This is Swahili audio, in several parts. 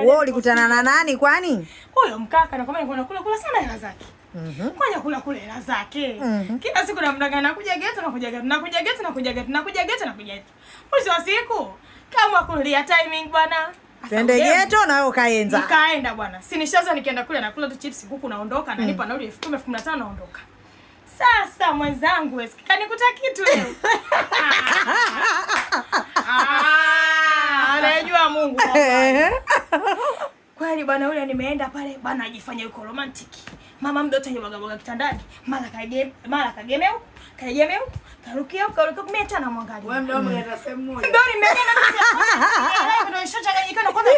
Wewe ulikutana na nani kwani? Huyo mkaka na kama kula sana hela zake. Kwani kula hela zake. Kila siku namdanganya nakuja geto nakuja geto. Mwisho wa siku kama kulia timing bwana. Twende geto na wewe ukaenza. Nikaenda bwana. Si nishaza nikaenda kule nakula tu chips huku naondoka na nipa nauli 10,015 naondoka. Sasa mwenzangu wewe kanikuta kitu leo. Anajua Mungu. Kweli bwana yule nimeenda pale bwana ajifanya yuko romantic. Mama mdoto yeye kitandani. Mara kagemea huko. Karukia huko mimi tena mwangalia. Wewe mdomo unaenda sehemu moja. Ndio nimeenda na ndio nishachanganyikana kwanza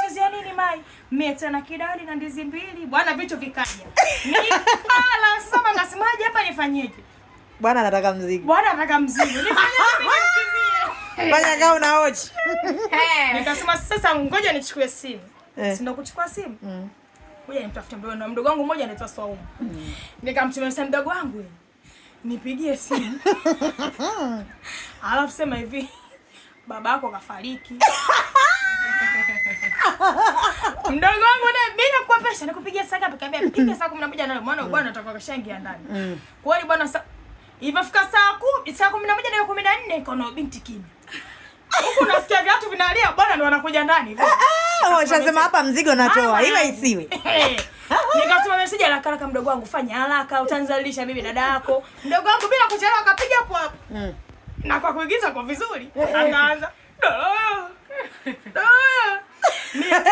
nikizia nini mai. Mimi tena kidali na ndizi mbili. Bwana vitu vikaja. Nikala sasa ngasemaje hapa nifanyeje? Bwana anataka mzigo. Nifanyeje mimi nikimbie? Fanya kama unaoji. Nikasema sasa ngoja nichukue simu. Si ndio kuchukua simu? Ngoja nimtafute mdogo wangu mmoja anaitwa Swaumu. Nikamtumia simu mdogo wangu yeye. Nipigie simu. Alafu sema hivi, babako kafariki. Mdogo wangu naye bila kukuopesha nikupigia saa ngapi? Kaambia piga saa 11 na maana bwana atakuwa kashaingia ndani. Kwa hiyo bwana ilipofika saa 11 na 14 ikaona binti kimya. Huko nasikia viatu vinalia bwana ndio wanakuja ndani hivyo. Washasema hapa mzigo natoa. Iwe isiwe. Nikatuma message haraka mdogo wangu fanya haraka utanzalisha bibi dada yako. Mdogo wangu bila kuchelewa akapiga hapo hapo. Na kwa kuigiza kwa vizuri akaanza.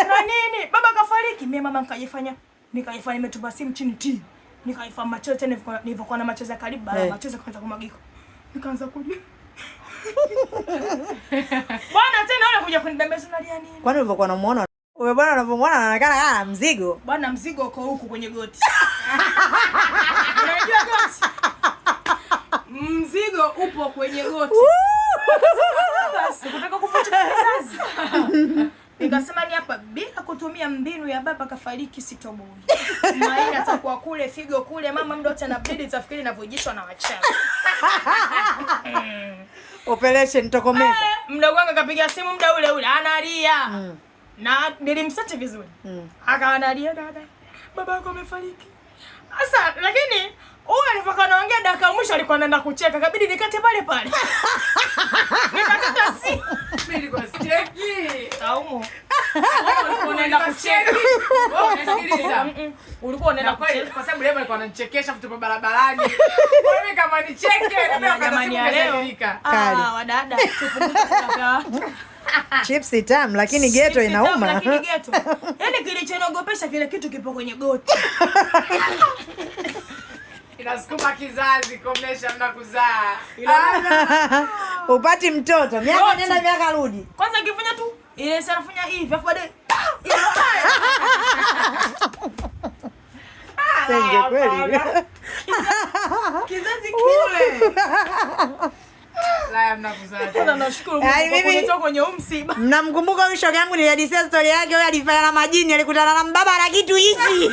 Na nini? Baba kafariki. Mimi mama nikajifanya nimetupa simu chini ti. Nikaifanya machozi tena nilivyokuwa na machozi ya karibu baada machozi kwanza kumagika. Nikaanza kulia. Bwana tena wale kuja kunidambesha nalia nini? Kwani ulivyokuwa unamuona wewe bwana unavyomuona anaonekana kama mzigo. Bwana mzigo uko huku kwenye goti. Unajua goti? Mzigo upo kwenye goti. Basi kutaka kufuta kizazi. Nikasema ni hapa bila kutumia mbinu ya baba kafariki sitoboi. Maana atakuwa kule figo kule mama mdote na bidi tafikiri inavyojishwa na wachawi. Operation tokomeza. Mdogo wangu akapiga simu muda ule analia. Na nilimsati vizuri. Akawa analia dada. Baba yako amefariki. Sasa lakini huyu alipokuwa anaongea dakika mwisho alikuwa anaenda kucheka. Kabidi nikate pale. Nikakata simu. Mimi kwa sicheki. Saumu. Ulikuwa unaenda kucheka. Wewe unasikiliza. Ulikuwa unaenda kucheka kwa sababu leo alikuwa ananichekesha futu barabarani. Mimi kama nicheke ndio jamani ya leo. Wadada tupunguze kaka. Chips tamu lakini ghetto inauma. Lakini ghetto. Yaani kilichonogopesha kile kitu kipo kwenye goti. Inasukuma kizazi komesha mna kuzaa. Upati mtoto. Miaka nenda miaka rudi. Kwanza kifanya tu ile sana fanya hivi afu baadaye. Tenge kweli. Kizazi kile. La mna kuzaa. Na nashukuru Mungu kwa kunitoa kwenye msiba. Mnamkumbuka huyo shoga yangu nilihadithia story yake, wewe alifanya na majini alikutana na mbaba na kitu hichi.